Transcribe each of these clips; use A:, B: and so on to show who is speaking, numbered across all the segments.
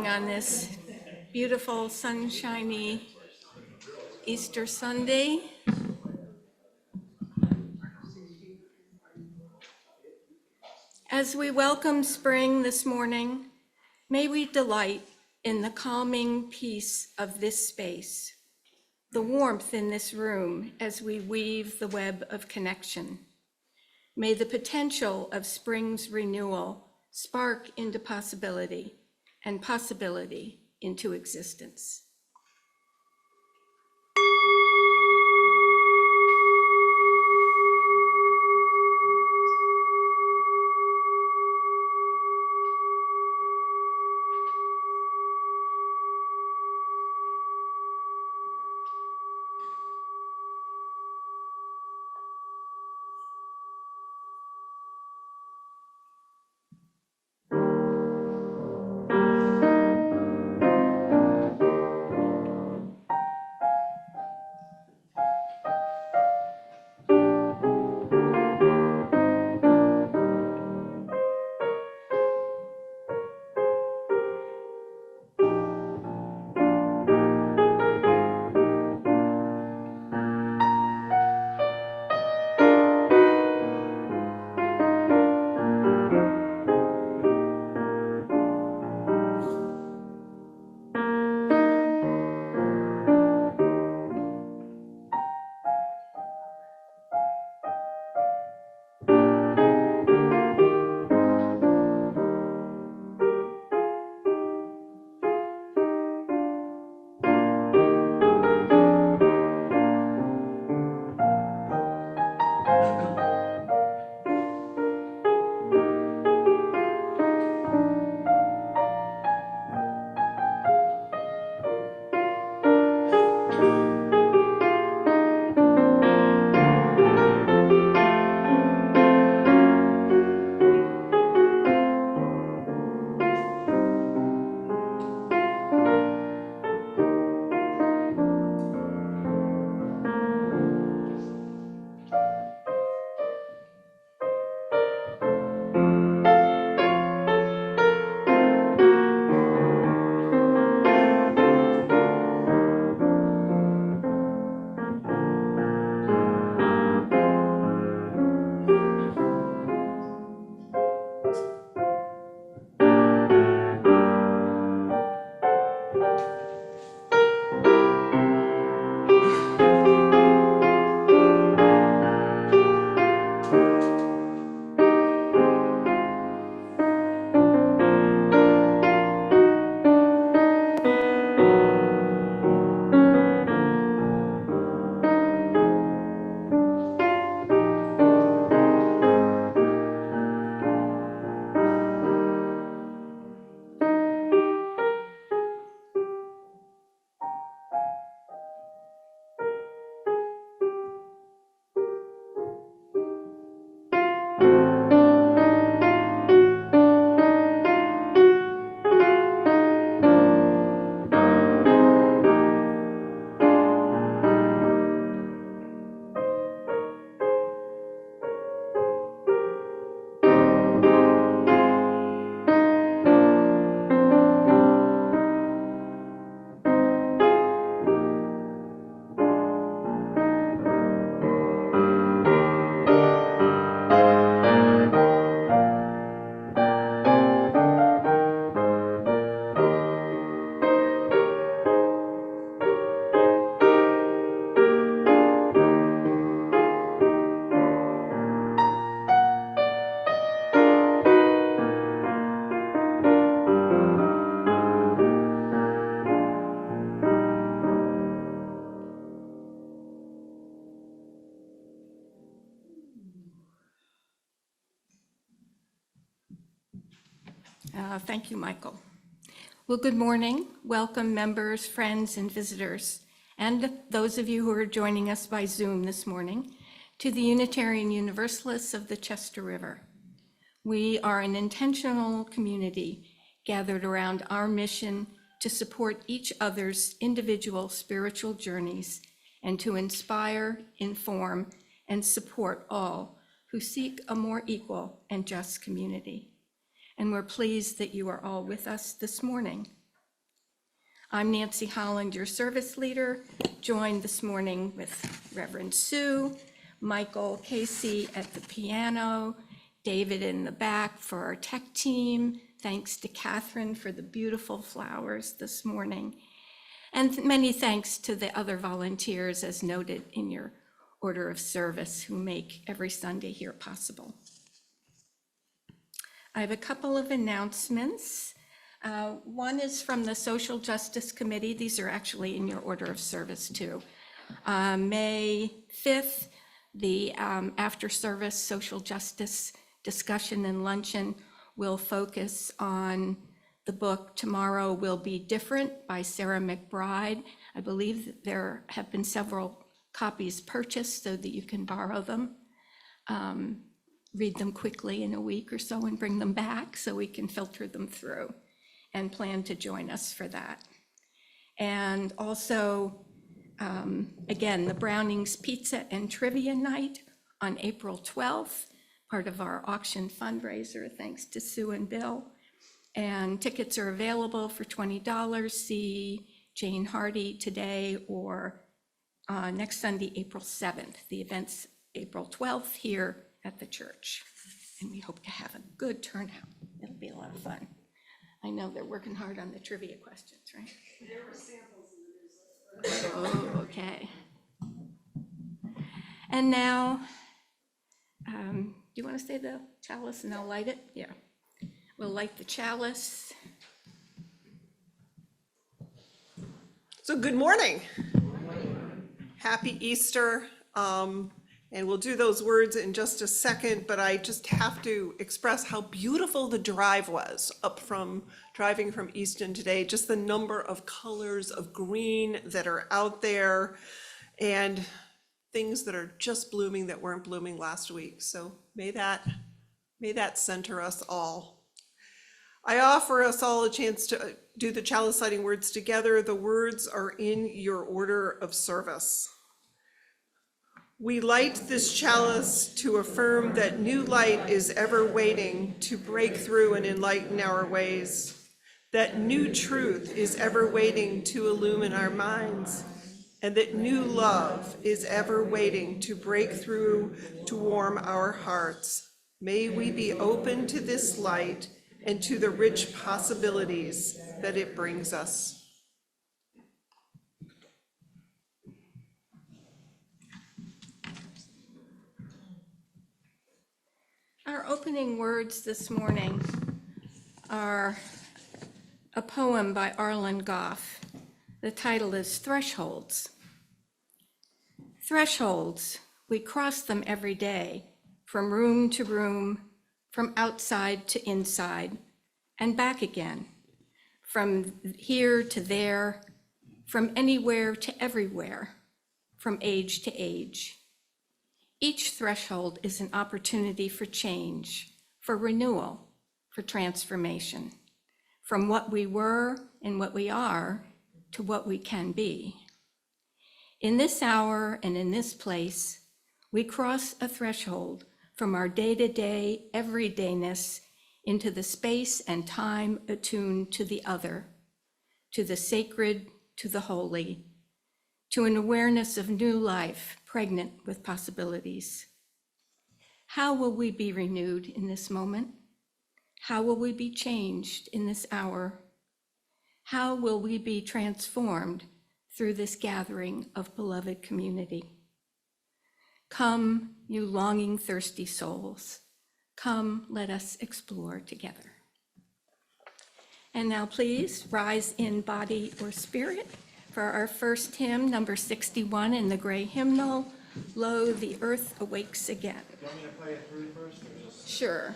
A: morning on this beautiful, sunshiny Easter Sunday. As we welcome spring this morning, may we delight in the calming peace of this space, the warmth in this room as we weave the web of connection. May the potential of spring's renewal spark into possibility and possibility into existence. Thank you, Michael. Well, good morning. Welcome members, friends, and visitors, and those of you who are joining us by Zoom this morning, to the Unitarian Universalists of the Chester River. We are an intentional community gathered around our mission to support each other's individual spiritual journeys and to inspire, inform, and support all who seek a more equal and just community. And we're pleased that you are all with us this morning. I'm Nancy Holland, your service leader, joined this morning with Reverend Sue, Michael Casey at the piano, David in the back for our tech team. Thanks to Catherine for the beautiful flowers this morning. And many thanks to the other volunteers, as noted in your order of service, who make every Sunday here possible. I have a couple of announcements. One is from the Social Justice Committee. These are actually in your order of service too. May 5th, the after-service social justice discussion and luncheon will focus on the book Tomorrow Will Be Different by Sarah McBride. I believe that there have been several copies purchased so that you can borrow them, read them quickly in a week or so and bring them back so we can filter them through, and plan to join us for that. And also, again, the Browning's Pizza and Trivia Night on April 12th, part of our auction fundraiser, thanks to Sue and Bill. And tickets are available for $20. See Jane Hardy today or next Sunday, April 7th. The event's April 12th here at the church. And we hope to have a good turnout. It'll be a lot of fun. I know they're working hard on the trivia questions, right? There were samples in the newsletter. Oh, okay. And now, do you want to say the chalice and I'll light it? Yeah. We'll light the chalice.
B: So good morning. Happy Easter. And we'll do those words in just a second, but I just have to express how beautiful the drive was up from driving from Easton today. Just the number of colors of green that are out there and things that are just blooming that weren't blooming last week. So may that center us all. I offer us all a chance to do the chalice lighting words together. The words are in your order of service. We light this chalice to affirm that new light is ever waiting to break through and enlighten our ways, that new truth is ever waiting to illumine our minds, and that new love is ever waiting to break through to warm our hearts. May we be open to this light and to the rich possibilities that it brings us.
A: Our opening words this morning are a poem by Arlen Goff. The title is Thresholds. Thresholds, we cross them every day, from room to room, from outside to inside, and back again, from here to there, from anywhere to everywhere, from age to age. Each threshold is an opportunity for change, for renewal, for transformation, from what we were and what we are to what we can be. In this hour and in this place, we cross a threshold from our day-to-day everydayness into the space and time attuned to the other, to the sacred, to the holy, to an awareness of new life pregnant with possibilities. How will we be renewed in this moment? How will we be changed in this hour? How will we be transformed through this gathering of beloved community? Come, you longing, thirsty souls. Come, let us explore together. And now please rise in body or spirit for our first hymn, number 61 in the gray hymnal, Lo, the Earth Awakes Again.
C: Do you want me to play it through first or just?
A: Sure.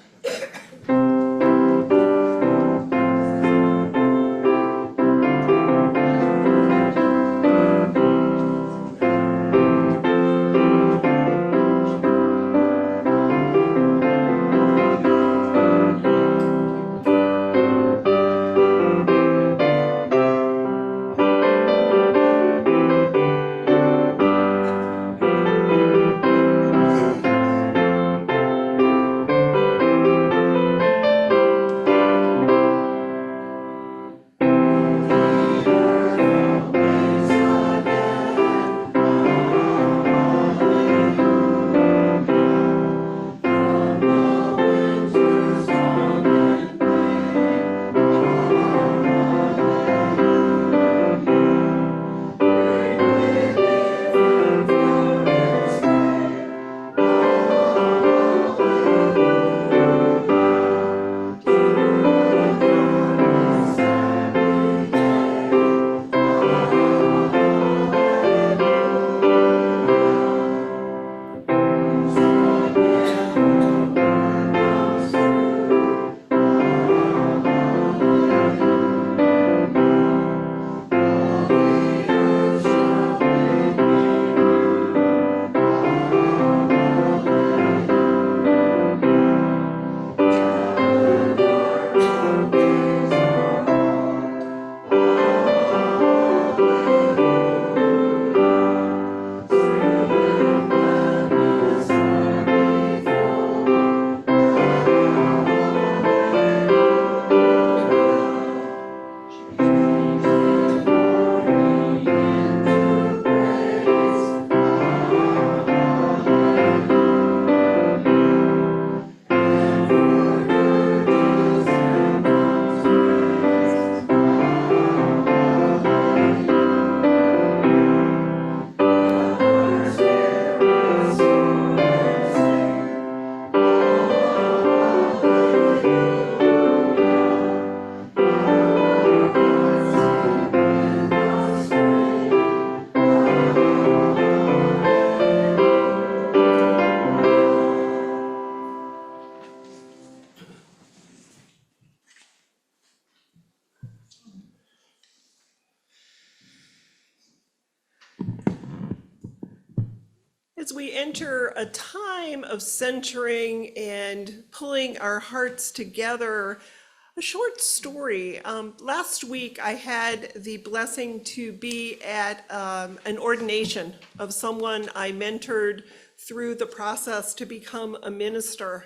B: as we enter a time of centering and pulling our hearts together, a short story. Last week, I had the blessing to be at an ordination of someone I mentored through the process to become a minister.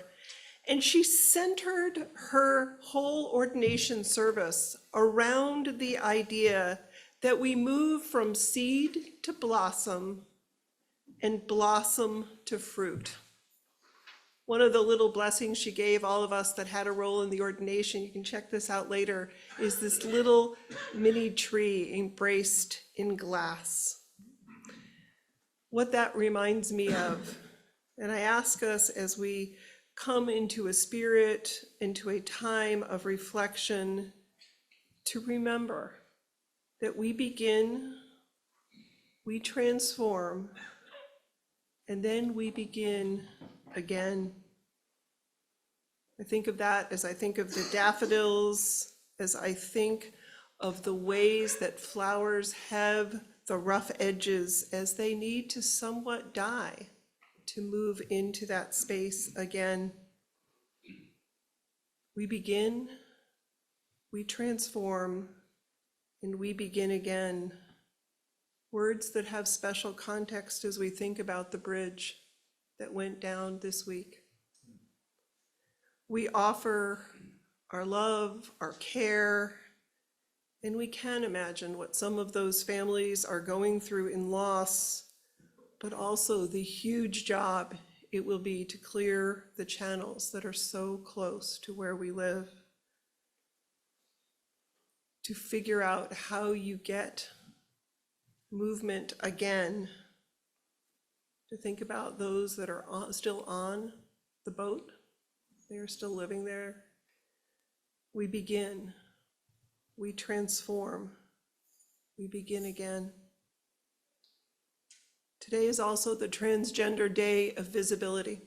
B: And she centered her whole ordination service around the idea that we move from seed to blossom and blossom to fruit. One of the little blessings she gave all of us that had a role in the ordination, you can check this out later, is this little mini tree embraced in glass. What that reminds me of, and I ask us as we come into a spirit, into a time of reflection, to remember that we begin, we transform, and then we begin again. I think of that as I think of the daffodils, as I think of the ways that flowers have the rough edges as they need to somewhat die to move into that space again. We begin, we transform, and we begin again. Words that have special context as we think about the bridge that went down this week. We offer our love, our care, and we can imagine what some of those families are going through in loss, but also the huge job it will be to clear the channels that are so close to where we live, to figure out how you get movement again, to think about those that are still on the boat, they are still living there. We begin, we transform, we begin again. Today is also the Transgender Day of Visibility.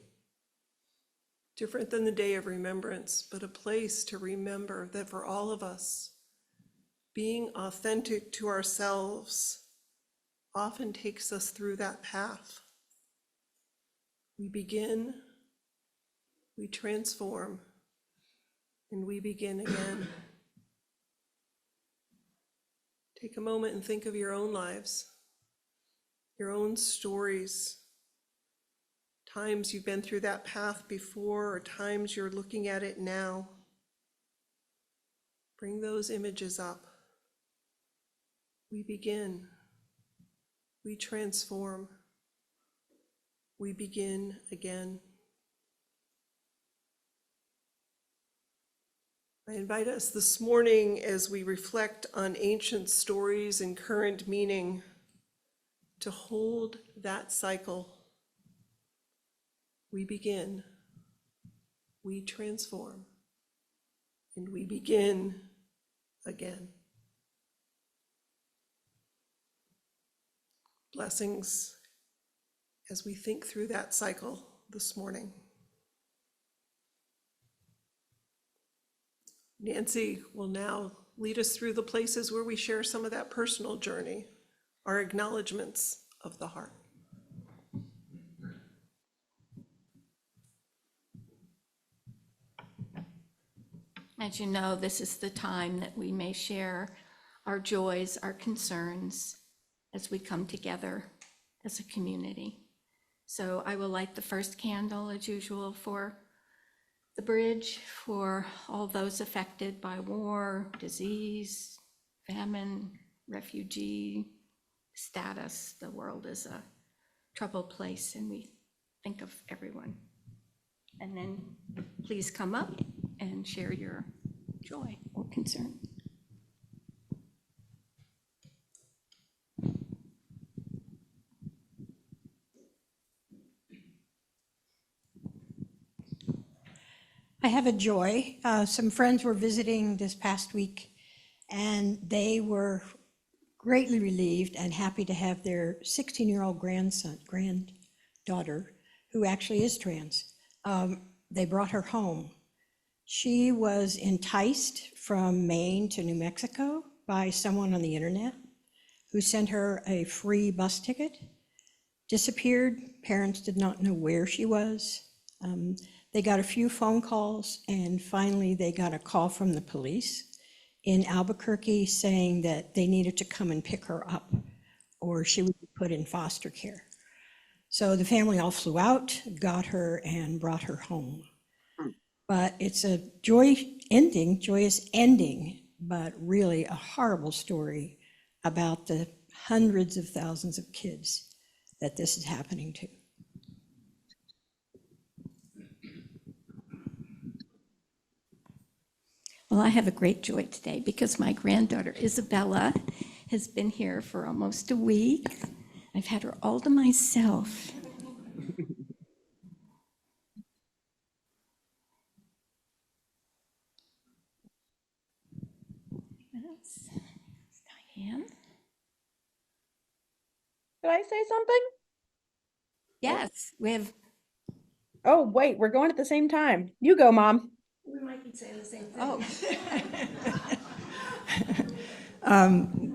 B: Different than the Day of Remembrance, but a place to remember that for all of us, being authentic to ourselves often takes us through that path. We begin, we transform, and we begin again. Take a moment and think of your own lives, your own stories, times you've been through that path before, or times you're looking at it now. Bring those images up. We begin, we transform, we begin again. I invite us this morning as we reflect on ancient stories and current meaning to hold that cycle. We begin, we transform, and we begin again. Blessings as we think through that cycle this morning. Nancy will now lead us through the places where we share some of that personal journey, our acknowledgements of the heart.
A: As you know, this is the time that we may share our joys, our concerns, as we come together as a community. So I will light the first candle as usual for the bridge, for all those affected by war, disease, famine, refugee status. The world is a troubled place, and we think of everyone. And then please come up and share your joy or concern.
D: I have a joy. Some friends were visiting this past week, and they were greatly relieved and happy to have their 16-year-old granddaughter, who actually is trans. They brought her home. She was enticed from Maine to New Mexico by someone on the internet who sent her a free bus ticket disappeared. Parents did not know where she was. They got a few phone calls, and finally they got a call from the police in Albuquerque saying that they needed to come and pick her up or she would be put in foster care. So the family all flew out, got her, and brought her home. But it's a joyous ending, but really a horrible story about the hundreds of thousands of kids that this is happening to.
A: Well, I have a great joy today because my granddaughter Isabella has been here for almost a week. I've had her all to myself. What else? Diane?
E: Did I say something?
A: Yes, we have.
E: Oh, wait, we're going at the same time. You go, Mom.
F: We might be saying the same thing.
A: Oh,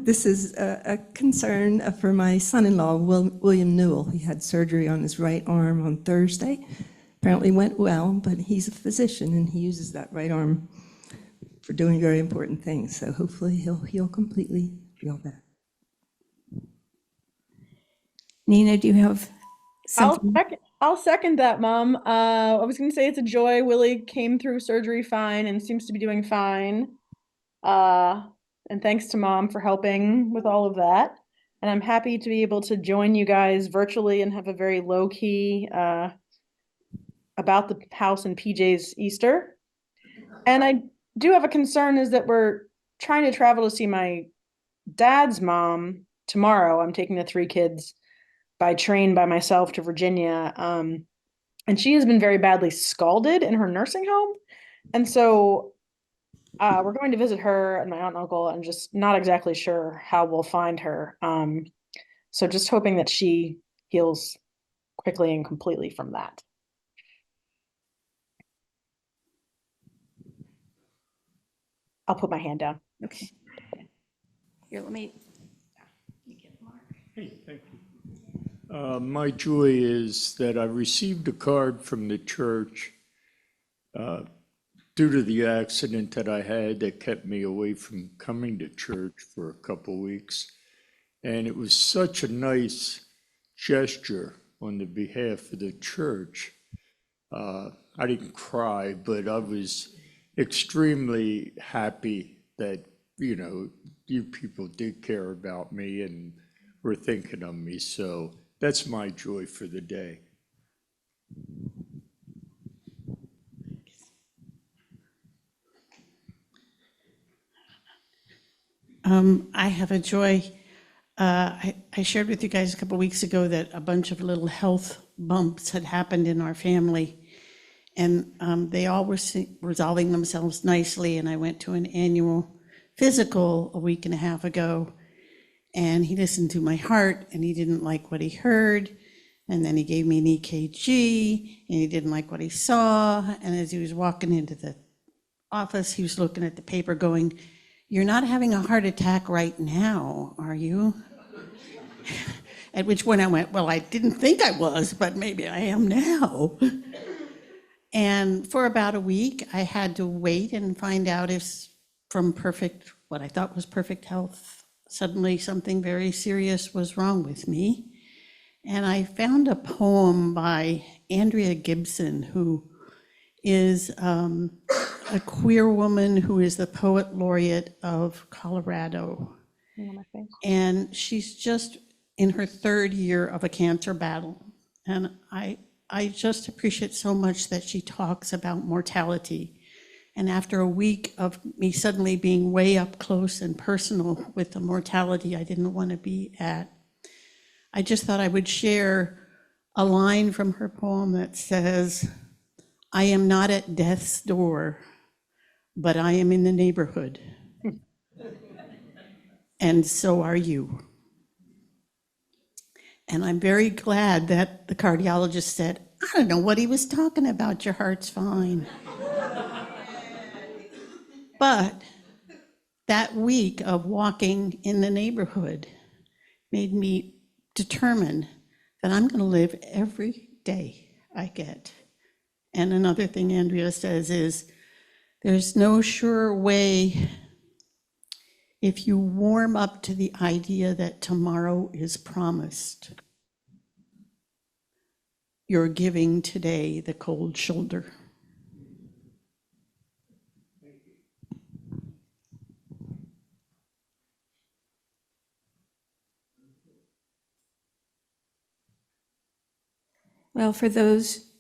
F: This is a concern for my son-in-law, William Newell. He had surgery on his right arm on Thursday. Apparently went well, but he's a physician and he uses that right arm for doing very important things. So hopefully he'll heal completely, feel better.
A: Nina, do you have something?
E: I'll second that, Mom. I was going to say it's a joy. Willie came through surgery fine and seems to be doing fine. And thanks to Mom for helping with all of that. And I'm happy to be able to join you guys virtually and have a very low-key about the house and PJ's Easter. And I do have a concern is that we're trying to travel to see my dad's mom tomorrow. I'm taking the 3 kids by train by myself to Virginia. And she has been very badly scalded in her nursing home. And so we're going to visit her and my aunt and uncle and just not exactly sure how we'll find her. So just hoping that she heals quickly and completely from that. I'll put my hand down.
A: Okay. Here, let me get Mark.
G: Hey, thank you. My joy is that I received a card from the church due to the accident that I had that kept me away from coming to church for a couple weeks. And it was such a nice gesture on the behalf of the church. I didn't cry, but I was extremely happy that, you people did care about me and were thinking of me. So that's my joy for the day.
H: I have a joy. I shared with you guys a couple weeks ago that a bunch of little health bumps had happened in our family, and they all were resolving themselves nicely. And I went to an annual physical a week and a half ago, and he listened to my heart, and he didn't like what he heard. And then he gave me an EKG, and he didn't like what he saw. And as he was walking into the office, he was looking at the paper going, "You're not having a heart attack right now, are you?" At which point I went, "Well, I didn't think I was, but maybe I am now." And for about a week, I had to wait and find out if from what I thought was perfect health, suddenly something very serious was wrong with me. And I found a poem by Andrea Gibson, who is a queer woman who is the poet laureate of Colorado. And she's just in her 3rd year of a cancer battle. And I just appreciate so much that she talks about mortality. And after a week of me suddenly being way up close and personal with the mortality I didn't want to be at, I just thought I would share a line from her poem that says, "I am not at death's door, but I am in the neighborhood. And so are you." And I'm very glad that the cardiologist said, "I don't know what he was talking about, your heart's fine." But that week of walking in the neighborhood made me determine that I'm going to live every day I get. And another thing Andrea says is, there's no sure way if you warm up to the idea that tomorrow is promised. You're giving today the cold shoulder.
A: Well, for those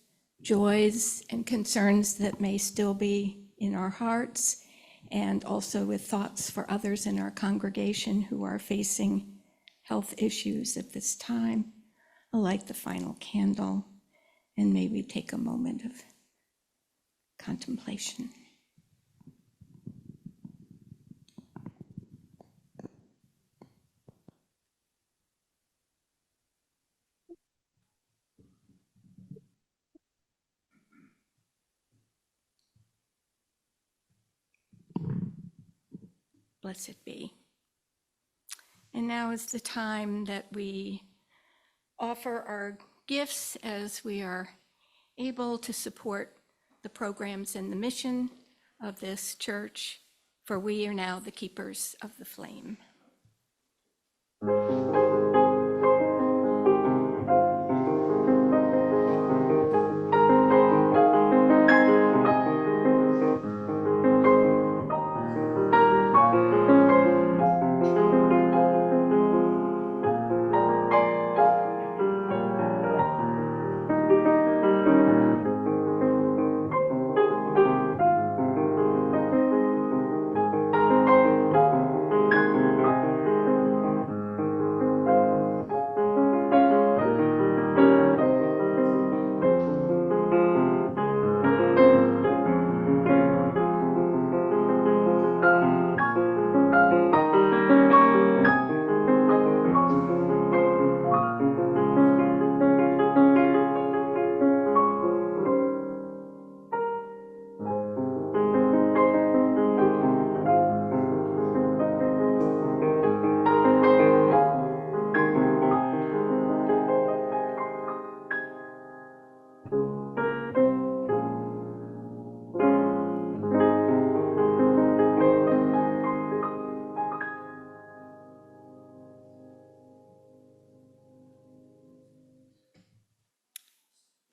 A: joys and concerns that may still be in our hearts, and also with thoughts for others in our congregation who are facing health issues at this time, I'll light the final candle and maybe take a moment of contemplation. Blessed be. And now is the time that we offer our gifts as we are able to support the programs and the mission of this church, for we are now the keepers of the flame.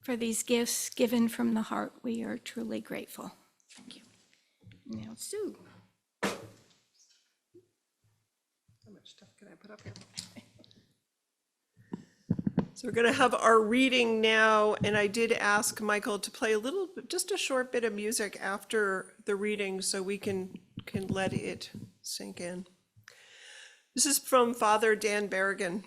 A: For these gifts given from the heart, we are truly grateful. Thank you. Now, Sue.
B: How much stuff can I put up here? So we're going to have our reading now, and I did ask Michael to play just a short bit of music after the reading so we can let it sink in. This is from Father Dan Berrigan.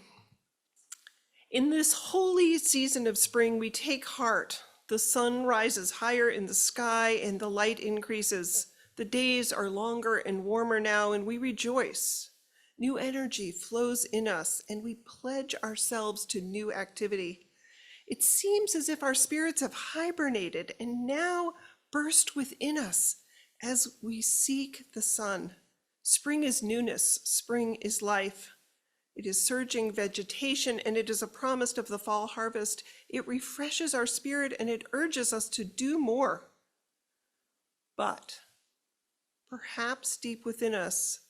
B: In this holy season of spring, we take heart. The sun rises higher in the sky and the light increases. The days are longer and warmer now, and we rejoice. New energy flows in us, and we pledge ourselves to new activity. It seems as if our spirits have hibernated and now burst within us as we seek the sun. Spring is newness, spring is life. It is surging vegetation, and it is a promise of the fall harvest. It refreshes our spirit, and it urges us to do more. But perhaps deep within us,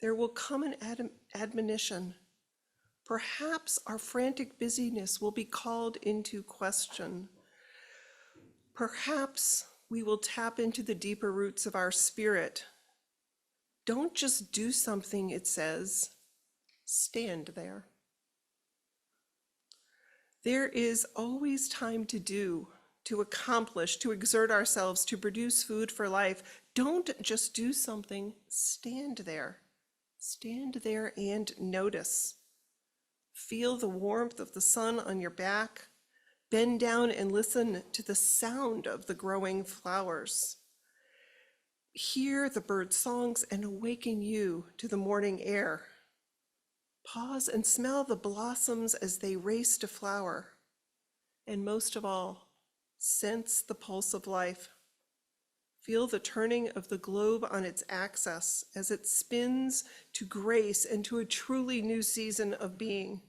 B: there will come an admonition. Perhaps our frantic busyness will be called into question. Perhaps we will tap into the deeper roots of our spirit. Don't just do something, it says. Stand there. There is always time to do, to accomplish, to exert ourselves, to produce food for life. Don't just do something, stand there. Stand there and notice. Feel the warmth of the sun on your back. Bend down and listen to the sound of the growing flowers. Hear the bird songs and awaken you to the morning air. Pause and smell the blossoms as they race to flower. And most of all, sense the pulse of life. Feel the turning of the globe on its axis as it spins to grace and to a truly new season of being.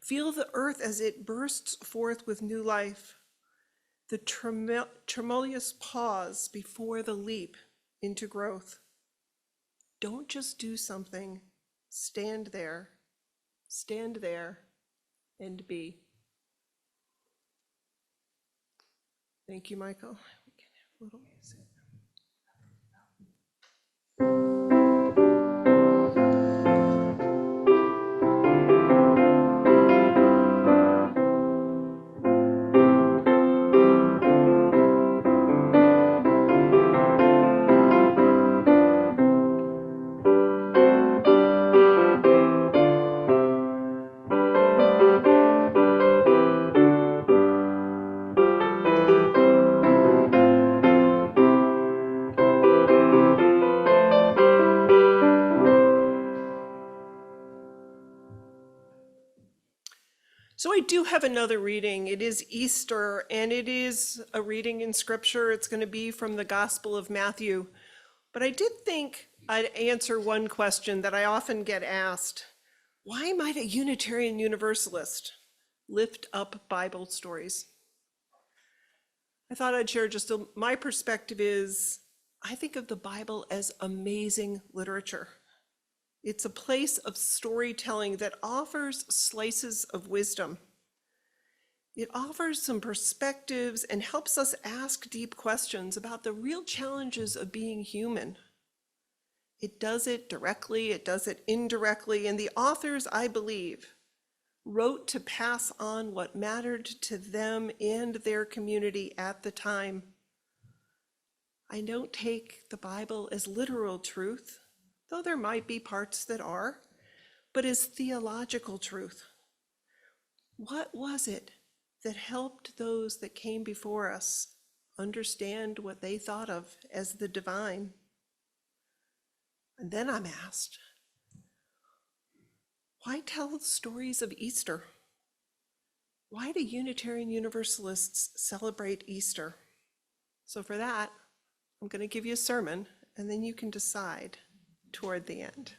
B: Feel the earth as it bursts forth with new life. The tremulous pause before the leap into growth. Don't just do something. Stand there, and be. Thank you, Michael. We can have a little music. So I do have another reading. It is Easter, and it is a reading in Scripture. It's going to be from the Gospel of Matthew. But I did think I'd answer one question that I often get asked. Why might a Unitarian Universalist lift up Bible stories? I thought I'd share my perspective is, I think of the Bible as amazing literature. It's a place of storytelling that offers slices of wisdom. It offers some perspectives and helps us ask deep questions about the real challenges of being human. It does it directly, it does it indirectly, and the authors, I believe, wrote to pass on what mattered to them and their community at the time. I don't take the Bible as literal truth, though there might be parts that are, but as theological truth. What was it that helped those that came before us understand what they thought of as the divine? And then I'm asked, why tell stories of Easter? Why do Unitarian Universalists celebrate Easter? So for that, I'm going to give you a sermon, and then you can decide toward the end.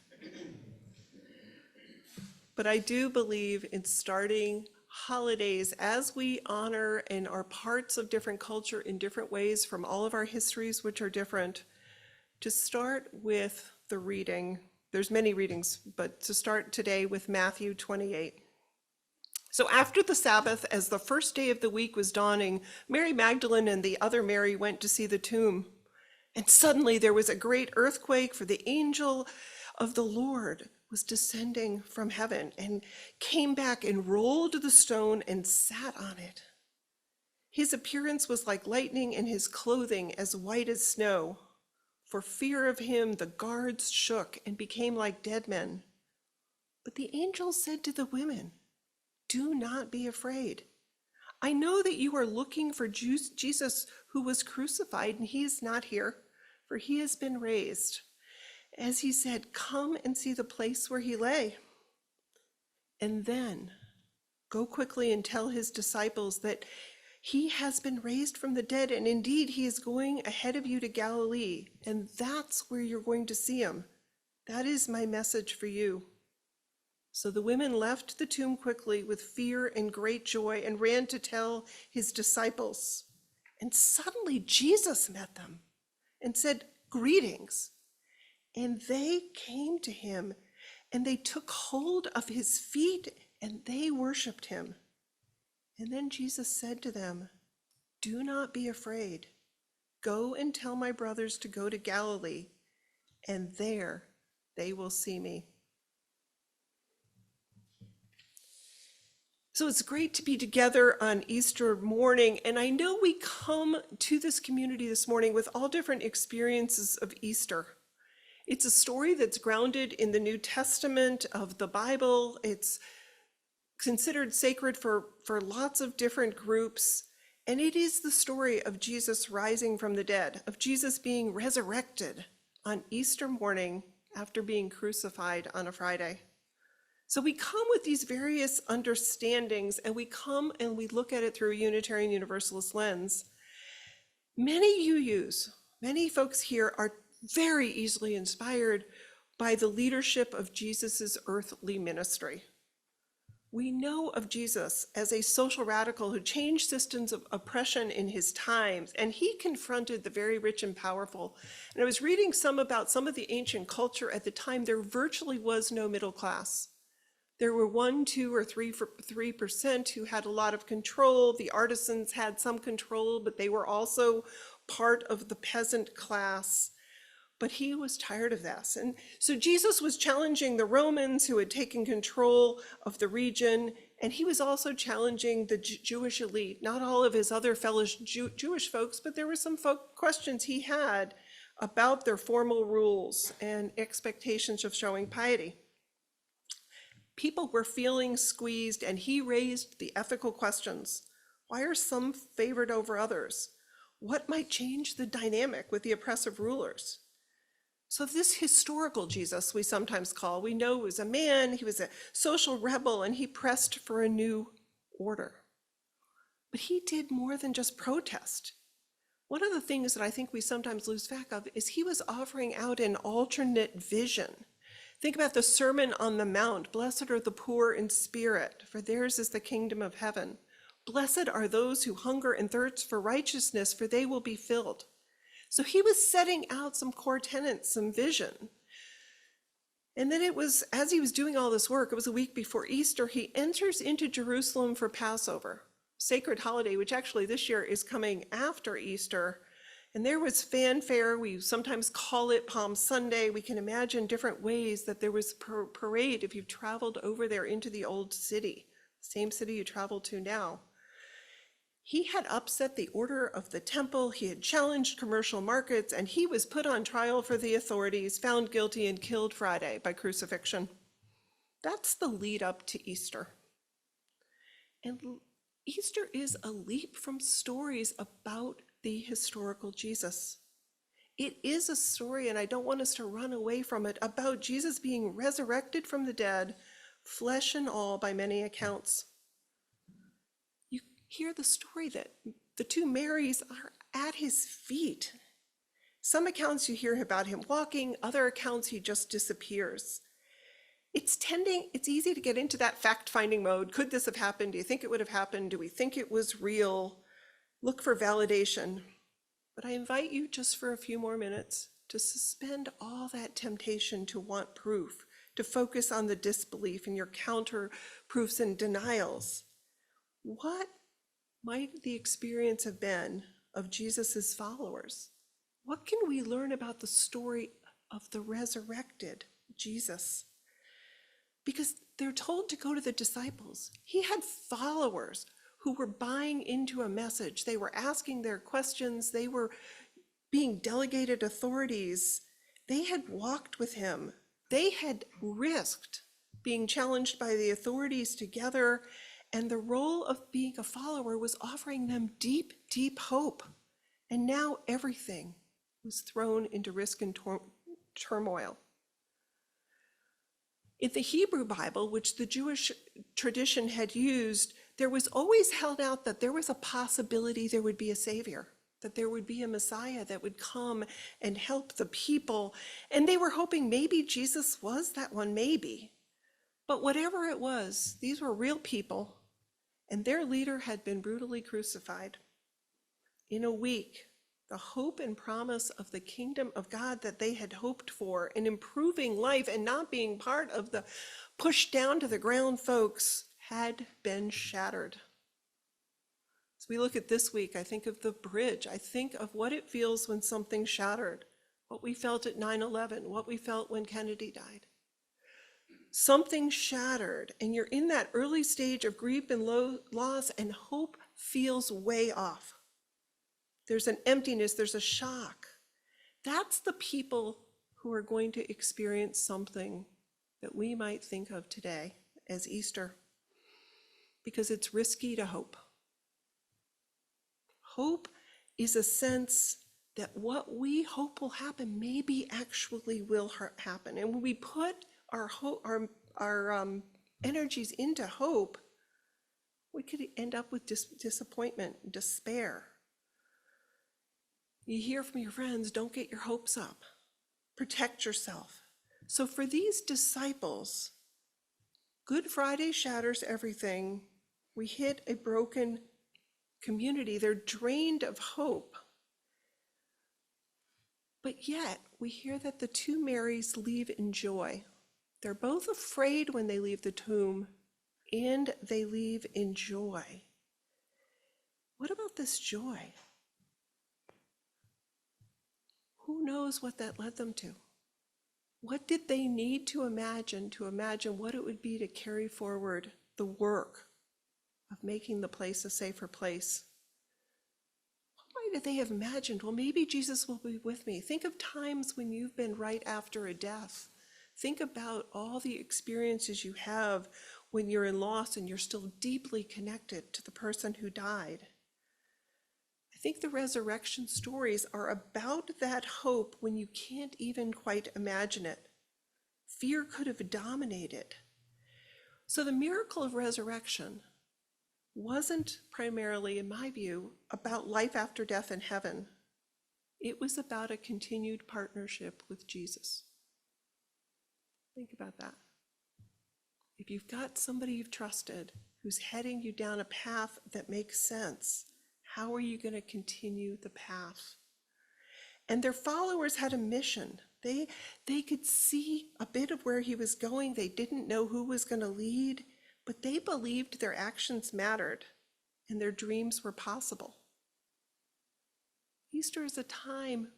B: But I do believe in starting holidays as we honor and are parts of different culture in different ways from all of our histories, which are different, to start with the reading. There's many readings, but to start today with Matthew 28. So after the Sabbath, as the first day of the week was dawning, Mary Magdalene and the other Mary went to see the tomb. And suddenly there was a great earthquake, for the angel of the Lord was descending from heaven and came back and rolled the stone and sat on it. His appearance was like lightning and his clothing as white as snow. For fear of him, the guards shook and became like dead men. But the angel said to the women, "Do not be afraid. I know that you are looking for Jesus who was crucified, and he is not here, for he has been raised. As he said, come and see the place where he lay. And then go quickly and tell his disciples that he has been raised from the dead, and indeed he is going ahead of you to Galilee, and that's where you're going to see him. That is my message for you." So the women left the tomb quickly with fear and great joy and ran to tell his disciples. And suddenly Jesus met them and said, "Greetings." And they came to him and they took hold of his feet and they worshiped him. And then Jesus said to them, "Do not be afraid. Go and tell my brothers to go to Galilee, and there they will see me." So it's great to be together on Easter morning, and I know we come to this community this morning with all different experiences of Easter. It's a story that's grounded in the New Testament of the Bible. It's considered sacred for lots of different groups, and it is the story of Jesus rising from the dead, of Jesus being resurrected on Easter morning after being crucified on a Friday. So we come with these various understandings, and we come and we look at it through a Unitarian Universalist lens. Many UUs, many folks here are very easily inspired by the leadership of Jesus's earthly ministry. We know of Jesus as a social radical who changed systems of oppression in his times, and he confronted the very rich and powerful. And I was reading about some of the ancient culture at the time. There virtually was no middle class. There were 1, 2, or 3% who had a lot of control. The artisans had some control, but they were also part of the peasant class. But he was tired of this. And so Jesus was challenging the Romans who had taken control of the region, and he was also challenging the Jewish elite, not all of his other fellow Jewish folks, but there were some questions he had about their formal rules and expectations of showing piety. People were feeling squeezed, and he raised the ethical questions. Why are some favored over others? What might change the dynamic with the oppressive rulers? So this historical Jesus, we sometimes call, we know was a man, he was a social rebel, and he pressed for a new order. But he did more than just protest. One of the things that I think we sometimes lose track of is he was offering out an alternate vision. Think about the Sermon on the Mount. Blessed are the poor in spirit, for theirs is the kingdom of heaven. Blessed are those who hunger and thirst for righteousness, for they will be filled. So he was setting out some core tenets, some vision. And then it was, as he was doing all this work, it was a week before Easter, he enters into Jerusalem for Passover, sacred holiday, which actually this year is coming after Easter. And there was fanfare. We sometimes call it Palm Sunday. We can imagine different ways that there was parade if you've traveled over there into the old city, same city you travel to now. He had upset the order of the temple, he had challenged commercial markets, and he was put on trial for the authorities, found guilty, and killed Friday by crucifixion. That's the lead up to Easter. And Easter is a leap from stories about the historical Jesus. It is a story, and I don't want us to run away from it, about Jesus being resurrected from the dead, flesh and all by many accounts. You hear the story that the two Marys are at his feet. Some accounts you hear about him walking, other accounts he just disappears. It's easy to get into that fact-finding mode. Could this have happened? Do you think it would have happened? Do we think it was real? Look for validation. But I invite you just for a few more minutes to suspend all that temptation to want proof, to focus on the disbelief and your counter proofs and denials. What might the experience have been of Jesus's followers? What can we learn about the story of the resurrected Jesus? Because they're told to go to the disciples. He had followers who were buying into a message. They were asking their questions. They were being delegated authorities. They had walked with him. They had risked being challenged by the authorities together. And the role of being a follower was offering them deep, deep hope. And now everything was thrown into risk and turmoil. In the Hebrew Bible, which the Jewish tradition had used, there was always held out that there was a possibility there would be a savior, that there would be a Messiah that would come and help the people. And they were hoping maybe Jesus was that one, maybe. But whatever it was, these were real people, and their leader had been brutally crucified. In a week, the hope and promise of the kingdom of God that they had hoped for, an improving life and not being part of the pushed down to the ground folks, had been shattered. As we look at this week, I think of the bridge. I think of what it feels when something's shattered, what we felt at 9/11, what we felt when Kennedy died. Something shattered, and you're in that early stage of grief and loss, and hope feels way off. There's an emptiness, there's a shock. That's the people who are going to experience something that we might think of today as Easter, because it's risky to hope. Hope is a sense that what we hope will happen maybe actually will happen. And when we put our energies into hope, we could end up with disappointment, despair. You hear from your friends, don't get your hopes up. Protect yourself. So for these disciples, Good Friday shatters everything. We hit a broken community. They're drained of hope. But yet, we hear that the two Marys leave in joy. They're both afraid when they leave the tomb, and they leave in joy. What about this joy? Who knows what that led them to? What did they need to imagine what it would be to carry forward the work of making the place a safer place? Why did they have imagined, well, maybe Jesus will be with me? Think of times when you've been right after a death. Think about all the experiences you have when you're in loss and you're still deeply connected to the person who died. I think the resurrection stories are about that hope when you can't even quite imagine it. Fear could have dominated. So the miracle of resurrection wasn't primarily, in my view, about life after death in heaven. It was about a continued partnership with Jesus. Think about that. If you've got somebody you've trusted who's heading you down a path that makes sense, how are you going to continue the path? And their followers had a mission. They could see a bit of where he was going. They didn't know who was going to lead, but they believed their actions mattered and their dreams were possible. Easter is a time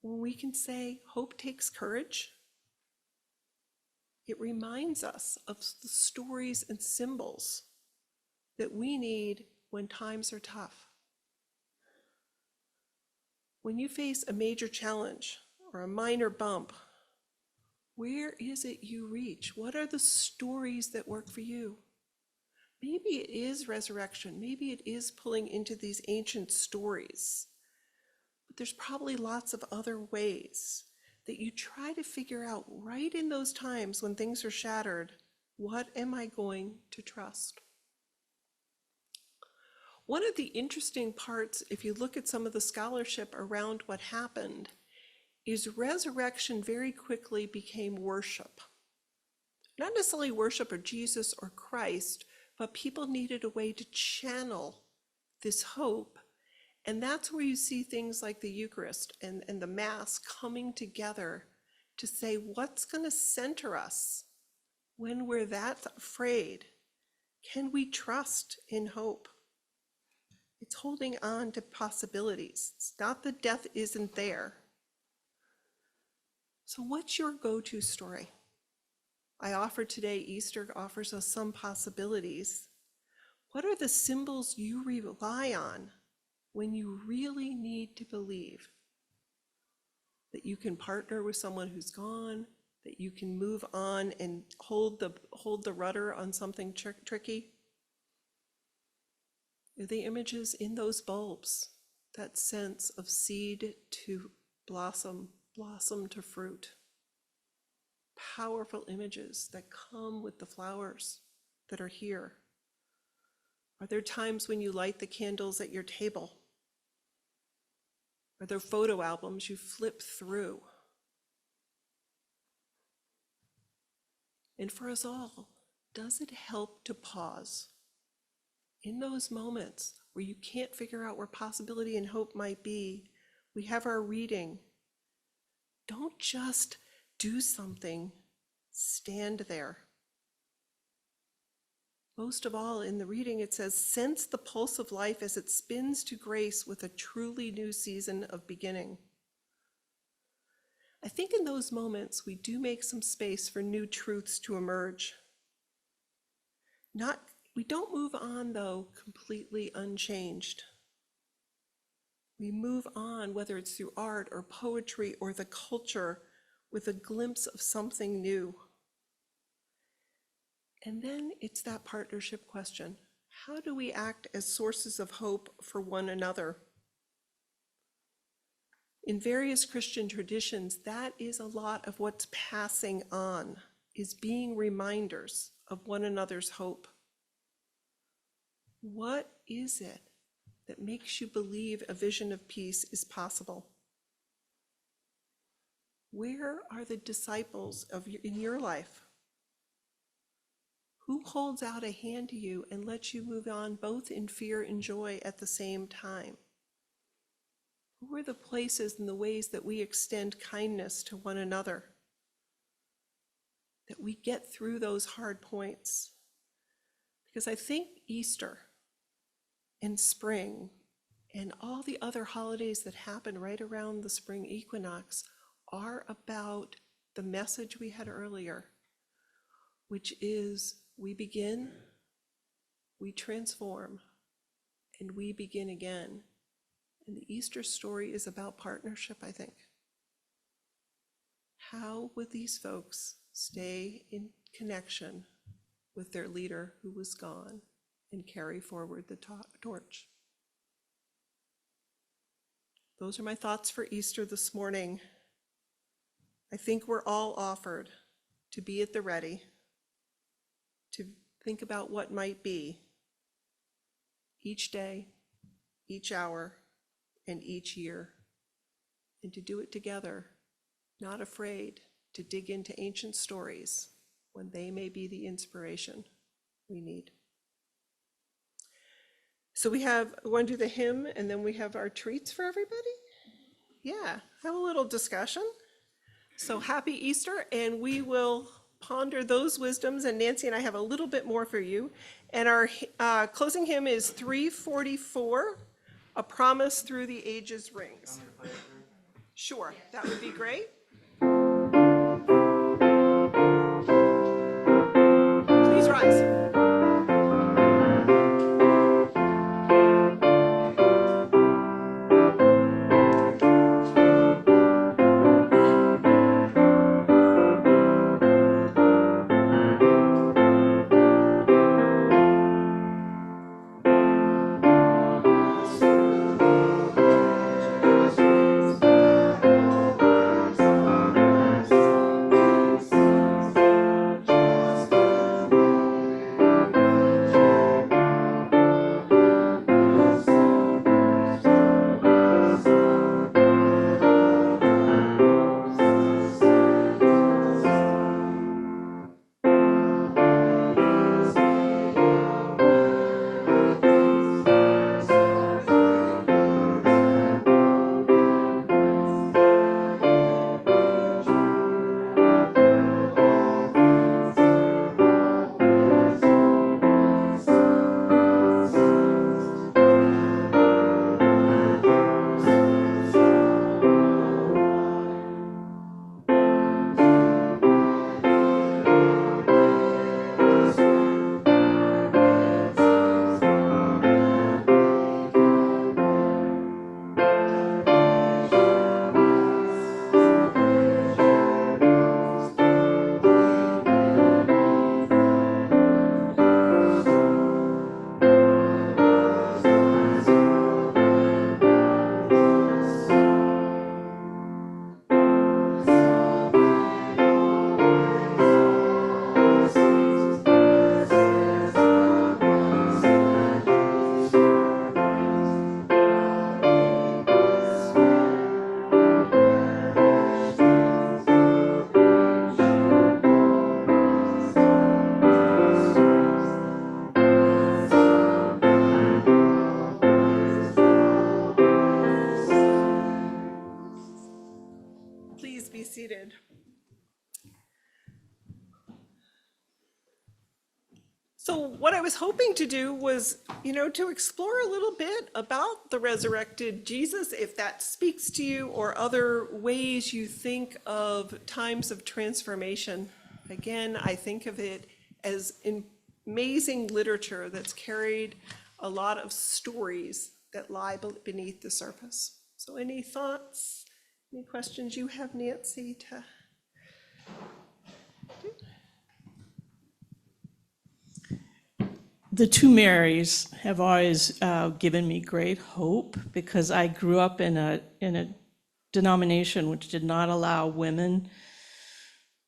B: when we can say hope takes courage. It reminds us of the stories and symbols that we need when times are tough. When you face a major challenge or a minor bump, where is it you reach? What are the stories that work for you? Maybe it is resurrection. Maybe it is pulling into these ancient stories. But there's probably lots of other ways that you try to figure out right in those times when things are shattered, what am I going to trust? One of the interesting parts, if you look at some of the scholarship around what happened, is resurrection very quickly became worship. Not necessarily worship of Jesus or Christ, but people needed a way to channel this hope. And that's where you see things like the Eucharist and the Mass coming together to say, what's going to center us when we're that afraid? Can we trust in hope? It's holding on to possibilities. It's not that death isn't there. So what's your go-to story? I offer today, Easter offers us some possibilities. What are the symbols you rely on when you really need to believe that you can partner with someone who's gone, that you can move on and hold the rudder on something tricky? Are the images in those bulbs, that sense of seed to blossom, blossom to fruit? Powerful images that come with the flowers that are here. Are there times when you light the candles at your table? Are there photo albums you flip through? And for us all, does it help to pause? In those moments where you can't figure out where possibility and hope might be, we have our reading. Don't just do something, stand there. Most of all, in the reading, it says, sense the pulse of life as it spins to grace with a truly new season of beginning. I think in those moments, we do make some space for new truths to emerge. We don't move on, though, completely unchanged. We move on, whether it's through art or poetry or the culture, with a glimpse of something new. And then it's that partnership question. How do we act as sources of hope for one another? In various Christian traditions, that is a lot of what's passing on, is being reminders of one another's hope. What is it that makes you believe a vision of peace is possible? Where are the disciples in your life Who holds out a hand to you and lets you move on both in fear and joy at the same time? Who are the places and the ways that we extend kindness to one another? That we get through those hard points? Because I think Easter and spring and all the other holidays that happen right around the spring equinox are about the message we had earlier, which is we begin, we transform, and we begin again. And the Easter story is about partnership, I think. How would these folks stay in connection with their leader who was gone and carry forward the torch? Those are my thoughts for Easter this morning. I think we're all offered to be at the ready, to think about what might be each day, each hour, and each year, and to do it together, not afraid to dig into ancient stories when they may be the inspiration we need. So we want to do the hymn, and then we have our treats for everybody? Yeah, have a little discussion. So happy Easter, and we will ponder those wisdoms, and Nancy and I have a little bit more for you. And our closing hymn is 344, A Promise Through the Ages Rings. Sure, that would be great. Please rise. Please be seated. So what I was hoping to do was, to explore a little bit about the resurrected Jesus, if that speaks to you, or other ways you think of times of transformation. Again, I think of it as amazing literature that's carried a lot of stories that lie beneath the surface. So any thoughts, any questions you have, Nancy, to do?
H: The two Marys have always given me great hope, because I grew up in a denomination which did not allow women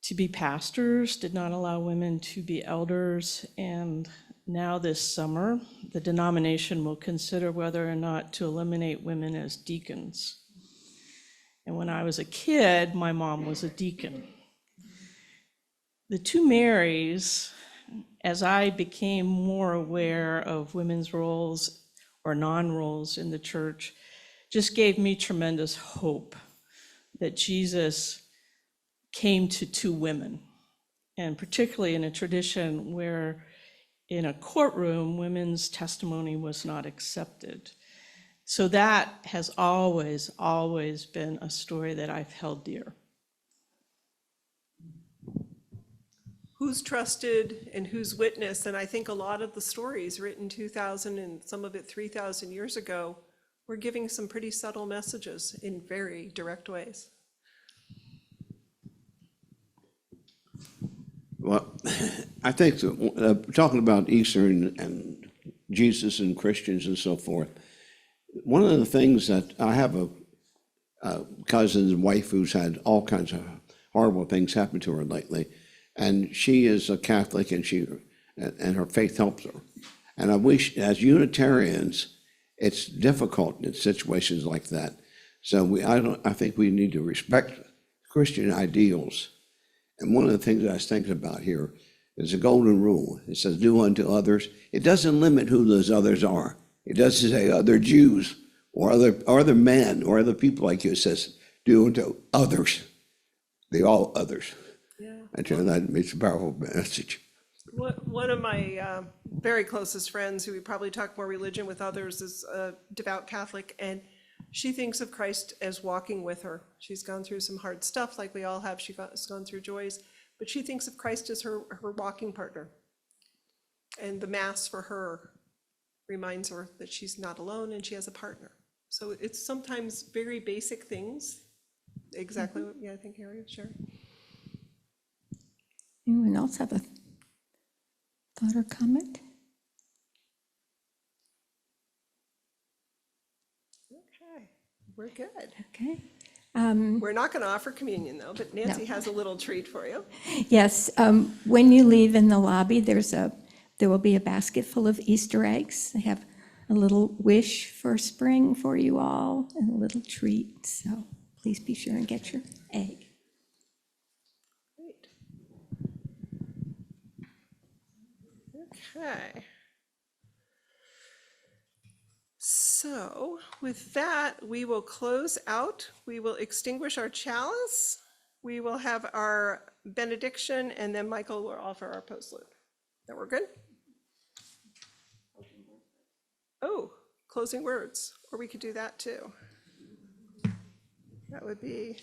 H: to be pastors, did not allow women to be elders, and now this summer, the denomination will consider whether or not to eliminate women as deacons. And when I was a kid, my mom was a deacon. The two Marys
I: as I became more aware of women's roles or non-roles in the church, just gave me tremendous hope that Jesus came to two women, and particularly in a tradition where in a courtroom, women's testimony was not accepted. So that has always, always been a story that I've held dear.
B: Who's trusted and who's witnessed? And I think a lot of the stories written 2,000 and some of it 3,000 years ago were giving some pretty subtle messages in very direct ways.
J: Well, I think talking about Easter and Jesus and Christians and so forth, one of the things that I have a cousin's wife who's had all kinds of horrible things happen to her lately, and she is a Catholic, and her faith helps her. And I wish, as Unitarians, it's difficult in situations like that. So I think we need to respect Christian ideals. And one of the things I was thinking about here is a golden rule. It says, do unto others. It doesn't limit who those others are. It doesn't say other Jews or other men or other people like you. It says, do unto others. They all others.
B: Yeah.
J: I tell that makes a powerful message.
B: One of my very closest friends, who we probably talk more religion with others, is a devout Catholic, and she thinks of Christ as walking with her. She's gone through some hard stuff like we all have. She's gone through joys, but she thinks of Christ as her walking partner. And the Mass for her reminds her that she's not alone and she has a partner. So it's sometimes very basic things. Exactly what, I think Harry was sharing.
A: Anyone else have a thought or comment?
B: Okay, we're good.
A: Okay.
B: We're not going to offer communion though, but Nancy has a little treat for you.
A: Yes, when you leave in the lobby, there will be a basket full of Easter eggs. They have a little wish for spring for you all and a little treat. So please be sure and get your egg.
B: Great. Okay. So with that, we will close out. We will extinguish our chalice. We will have our benediction, and then Michael will offer our postlude. That we're good? Oh, closing words, or we could do that too. That would be,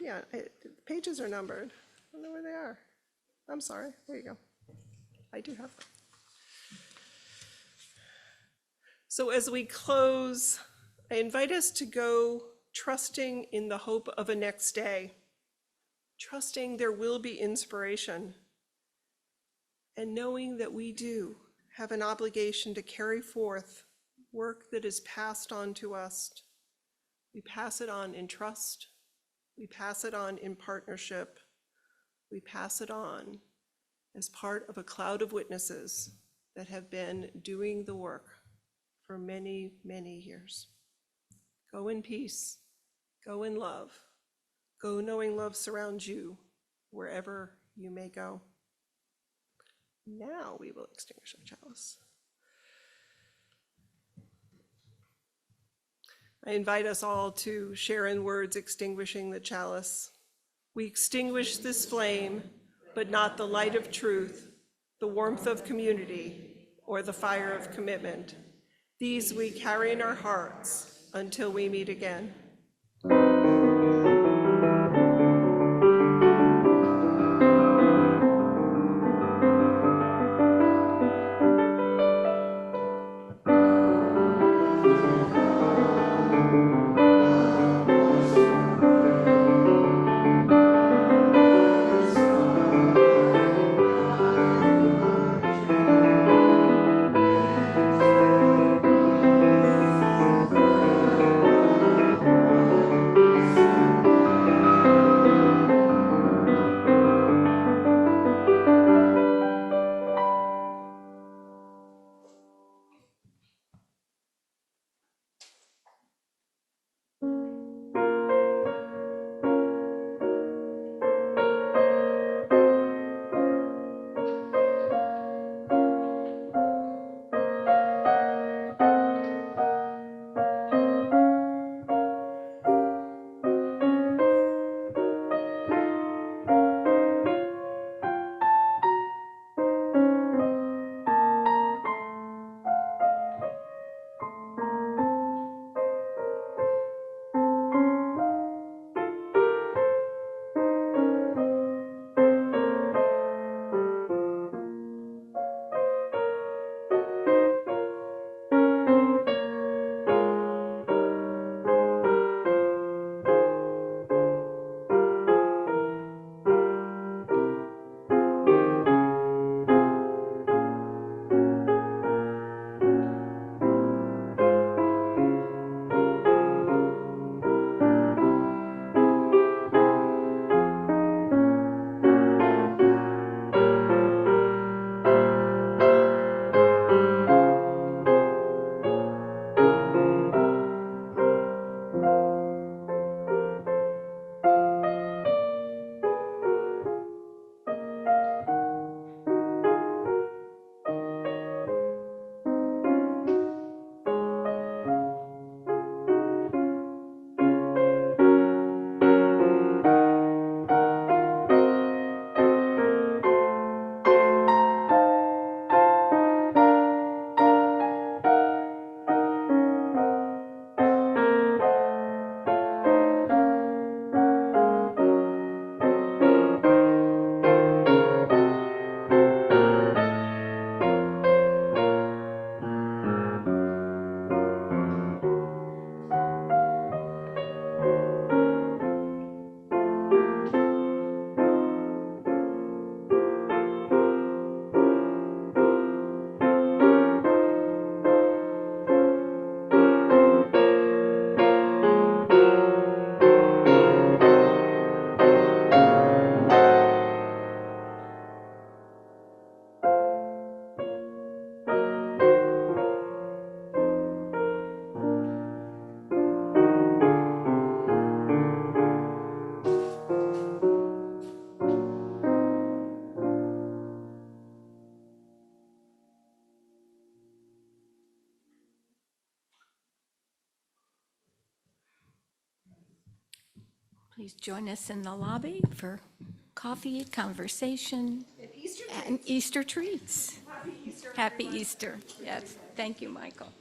B: yeah, the pages are numbered. I don't know where they are. I'm sorry, there you go. I do have them. So as we close, I invite us to go trusting in the hope of a next day, trusting there will be inspiration, and knowing that we do have an obligation to carry forth work that is passed on to us. We pass it on in trust. We pass it on in partnership. We pass it on as part of a cloud of witnesses that have been doing the work for many, many years. Go in peace. Go in love. Go knowing love surrounds you wherever you may go. Now we will extinguish our chalice. I invite us all to share in words extinguishing the chalice. We extinguish this flame, but not the light of truth, the warmth of community, or the fire of commitment. These we carry in our hearts until we meet again.
A: Please join us in the lobby for coffee, conversation, and Easter treats. Happy Easter. Yes, thank you, Michael.